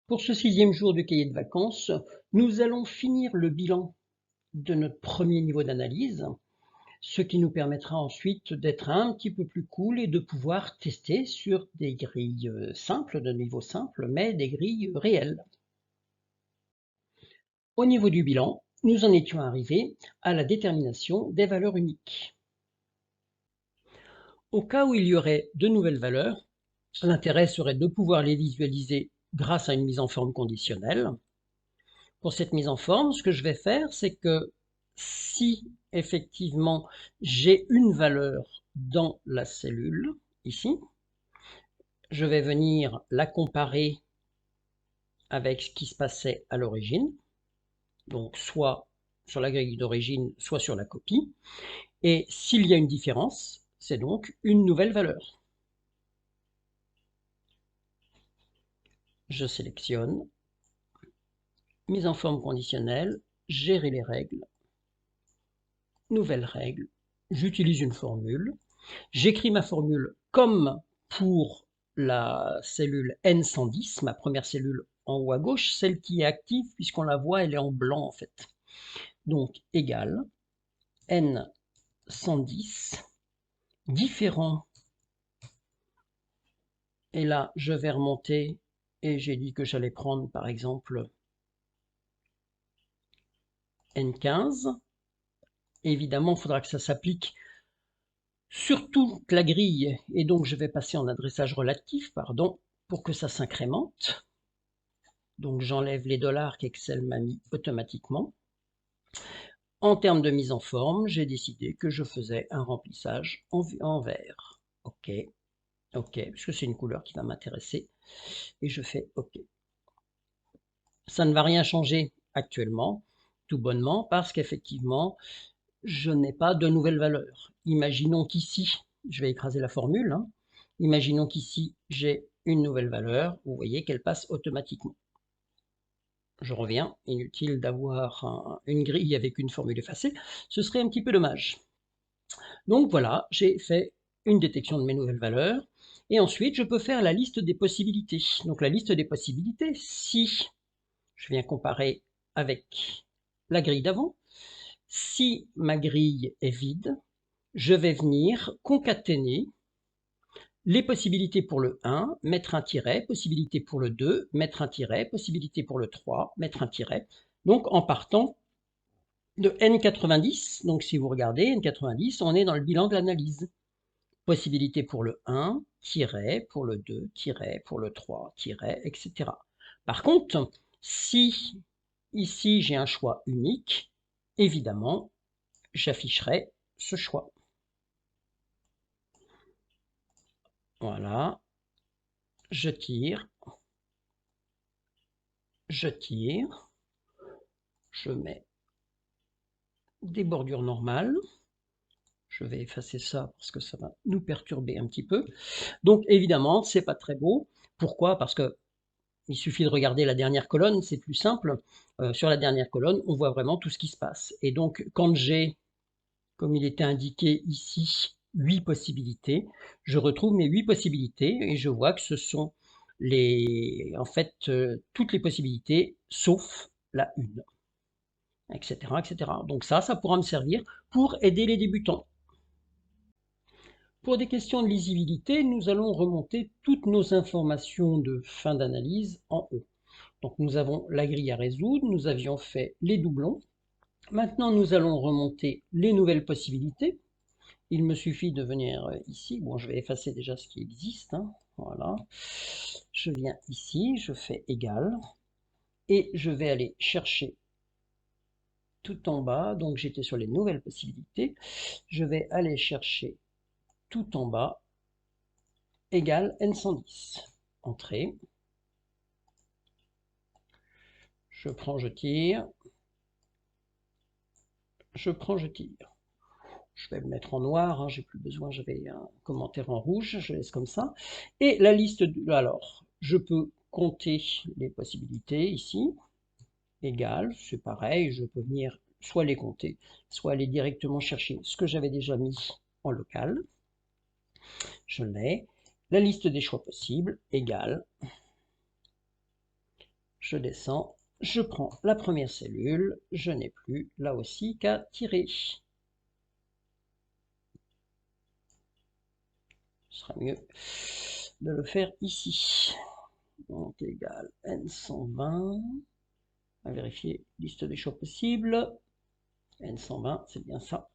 Pour ce 6e jour du cahier de vacances, nous allons finir le bilan de notre premier niveau d'analyse, ce qui nous permettra ensuite d'être un petit peu plus cool et de pouvoir tester sur des grilles simples, de niveau simple, mais des grilles réelles. Au niveau du bilan, nous en étions arrivés à la détermination des valeurs uniques. Au cas où il y aurait de nouvelles valeurs, l'intérêt serait de pouvoir les visualiser grâce à une mise en forme conditionnelle. Pour cette mise en forme, ce que je vais faire, c'est que si effectivement j'ai une valeur dans la cellule, ici, je vais venir la comparer avec ce qui se passait à l'origine, donc soit sur la grille d'origine, soit sur la copie. Et s'il y a une différence, c'est donc une nouvelle valeur. Je sélectionne, mise en forme conditionnelle, gérer les règles, nouvelle règle, j'utilise une formule. J'écris ma formule comme pour la cellule N110, ma première cellule en haut à gauche, celle qui est active, puisqu'on la voit, elle est en blanc en fait. Donc, égale N110, différent. Et là, je vais remonter, et j'ai dit que j'allais prendre par exemple N15. Évidemment, il faudra que ça s'applique sur toute la grille, et donc je vais passer en adressage relatif, pardon, pour que ça s'incrémente. Donc j'enlève les dollars qu'Excel m'a mis automatiquement. En termes de mise en forme, j'ai décidé que je faisais un remplissage en vert. OK, OK, parce que c'est une couleur qui va m'intéresser. Et je fais OK. Ça ne va rien changer actuellement, tout bonnement, parce qu'effectivement, je n'ai pas de nouvelles valeurs. Imaginons qu'ici, je vais écraser la formule, hein. Imaginons qu'ici, j'ai une nouvelle valeur. Vous voyez qu'elle passe automatiquement. Je reviens, inutile d'avoir une grille avec une formule effacée, ce serait un petit peu dommage. Donc voilà, j'ai fait une détection de mes nouvelles valeurs, et ensuite je peux faire la liste des possibilités. Donc la liste des possibilités, si je viens comparer avec la grille d'avant, si ma grille est vide, je vais venir concaténer les possibilités pour le 1, mettre un tiret, possibilité pour le 2, mettre un tiret, possibilité pour le 3, mettre un tiret. Donc en partant de N90, donc si vous regardez N90, on est dans le bilan de l'analyse. Possibilité pour le 1, tiret, pour le 2, tiret, pour le 3, tiret, etc. Par contre, si ici j'ai un choix unique, évidemment, j'afficherai ce choix. Voilà, je tire, je tire, je mets des bordures normales. Je vais effacer ça parce que ça va nous perturber un petit peu. Donc évidemment, c'est pas très beau. Pourquoi? Parce que il suffit de regarder la dernière colonne, c'est plus simple. Sur la dernière colonne, on voit vraiment tout ce qui se passe. Et donc, quand j'ai, comme il était indiqué ici, 8 possibilités, je retrouve mes 8 possibilités et je vois que ce sont en fait, toutes les possibilités sauf la une, etc., etc. Donc ça pourra me servir pour aider les débutants. Pour des questions de lisibilité, nous allons remonter toutes nos informations de fin d'analyse en haut. Donc nous avons la grille à résoudre, nous avions fait les doublons. Maintenant, nous allons remonter les nouvelles possibilités. Il me suffit de venir ici. Bon, je vais effacer déjà ce qui existe, hein. Voilà. Je viens ici, je fais égal. Et je vais aller chercher tout en bas. Donc j'étais sur les nouvelles possibilités. Je vais aller chercher tout en bas égal N110. Entrée. Je prends, je tire. Je prends, je tire. Je vais le mettre en noir, hein, j'ai plus besoin, j'avais un commentaire en rouge, je laisse comme ça. Et la liste, alors, je peux compter les possibilités ici, égal, c'est pareil, je peux venir soit les compter, soit aller directement chercher ce que j'avais déjà mis en local. Je l'ai. La liste des choix possibles, égal. je descends, je prends la première cellule, je n'ai plus là aussi qu'à tirer. Ce sera mieux de le faire ici. Donc égal N120. On va vérifier liste des choix possibles. N120, c'est bien ça.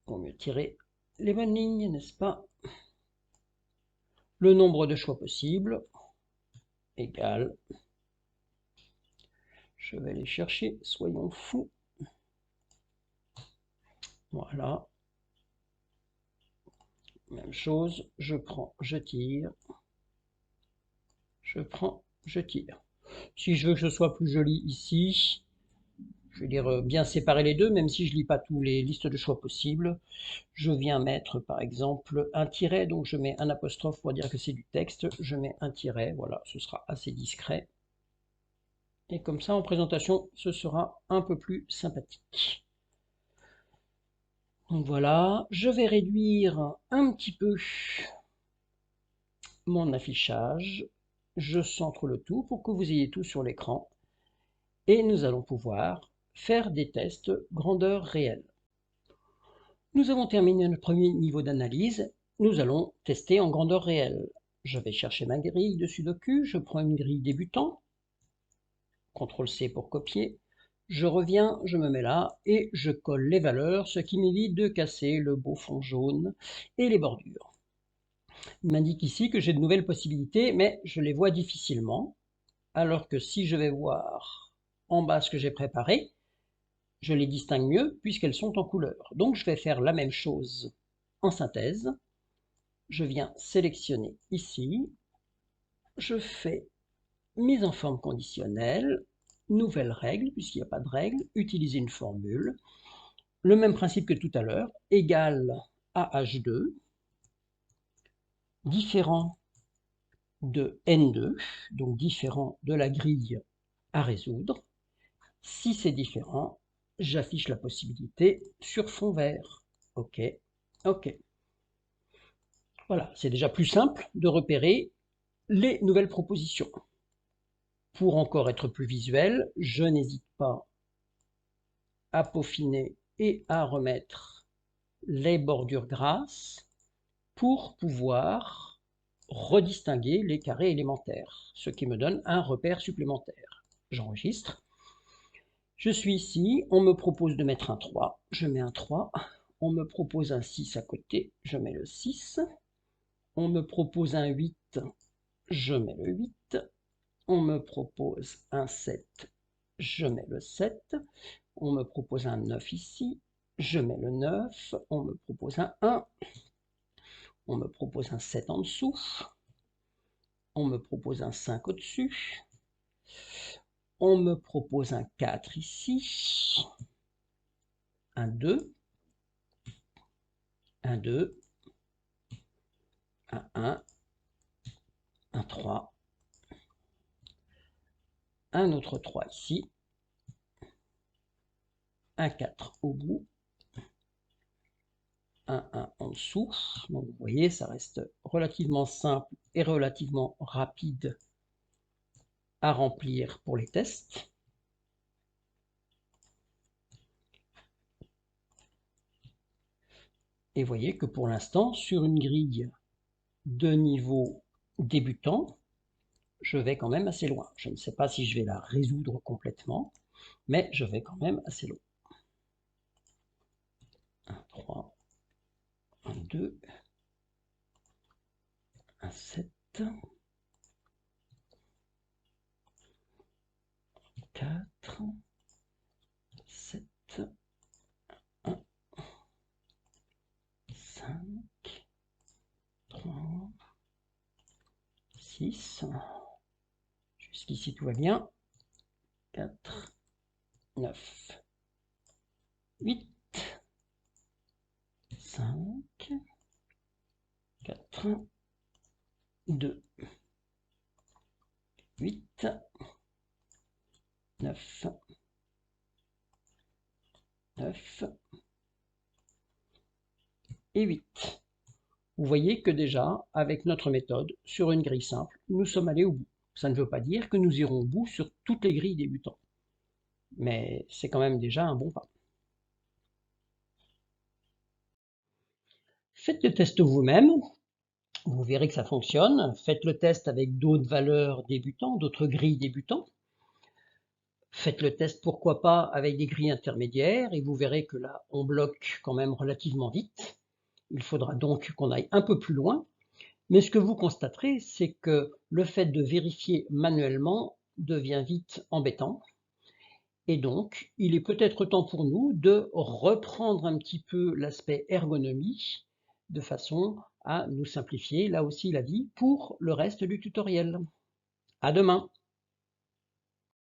Pour mieux tirer les bonnes lignes, n'est-ce pas? Le nombre de choix possibles égale. Je vais les chercher, soyons fous. Voilà. Même chose, je prends, je tire. Je prends, je tire. Si je veux que ce soit plus joli ici, je vais dire bien séparer les deux, même si je ne lis pas tous les listes de choix possibles. Je viens mettre par exemple un tiret, donc je mets un apostrophe pour dire que c'est du texte. Je mets un tiret, voilà, ce sera assez discret. Et comme ça, en présentation, ce sera un peu plus sympathique. Donc voilà, je vais réduire un petit peu mon affichage. Je centre le tout pour que vous ayez tout sur l'écran. Et nous allons pouvoir faire des tests grandeur réelle. Nous avons terminé notre premier niveau d'analyse. Nous allons tester en grandeur réelle. Je vais chercher ma grille de Sudoku. Je prends une grille débutant. CTRL-C pour copier. Je reviens, je me mets là et je colle les valeurs, ce qui m'évite de casser le beau fond jaune et les bordures. Il m'indique ici que j'ai de nouvelles possibilités, mais je les vois difficilement. Alors que si je vais voir en bas ce que j'ai préparé, je les distingue mieux puisqu'elles sont en couleur. Donc je vais faire la même chose en synthèse. Je viens sélectionner ici. Je fais mise en forme conditionnelle, nouvelle règle, puisqu'il n'y a pas de règle, utiliser une formule. Le même principe que tout à l'heure, égal à H2, différent de N2, donc différent de la grille à résoudre. Si c'est différent, j'affiche la possibilité sur fond vert. OK, OK. Voilà, c'est déjà plus simple de repérer les nouvelles propositions. Pour encore être plus visuel, je n'hésite pas à peaufiner et à remettre les bordures grasses pour pouvoir redistinguer les carrés élémentaires, ce qui me donne un repère supplémentaire. J'enregistre. Je suis ici, on me propose de mettre un 3, je mets un 3. On me propose un 6 à côté, je mets le 6. On me propose un 8, je mets le 8. On me propose un 7, je mets le 7. On me propose un 9 ici, je mets le 9. On me propose un 1. On me propose un 7 en dessous. On me propose un 5 au-dessus. On me propose un 4 ici. Un 2. Un 2. Un 1. Un 3. Un autre 3 ici. Un 4 au bout. Un 1 en dessous. Donc vous voyez, ça reste relativement simple et relativement rapide à remplir pour les tests. Et vous voyez que pour l'instant, sur une grille de niveau débutant, je vais quand même assez loin. Je ne sais pas si je vais la résoudre complètement, mais je vais quand même assez loin. Un 3, un 2, un 7, 4, 7, 1, 5, 3, 6, jusqu'ici tout va bien, 4, 9, 8, 5, 4, 2, 8, 9, 9 et 8. Vous voyez que déjà, avec notre méthode, sur une grille simple, nous sommes allés au bout. Ça ne veut pas dire que nous irons au bout sur toutes les grilles débutants, mais c'est quand même déjà un bon pas. Faites le test vous-même, vous verrez que ça fonctionne. Faites le test avec d'autres valeurs débutants, d'autres grilles débutants. Faites le test, pourquoi pas, avec des grilles intermédiaires et vous verrez que là, on bloque quand même relativement vite. Il faudra donc qu'on aille un peu plus loin. Mais ce que vous constaterez, c'est que le fait de vérifier manuellement devient vite embêtant. Et donc, il est peut-être temps pour nous de reprendre un petit peu l'aspect ergonomie de façon à nous simplifier là aussi la vie pour le reste du tutoriel. À demain!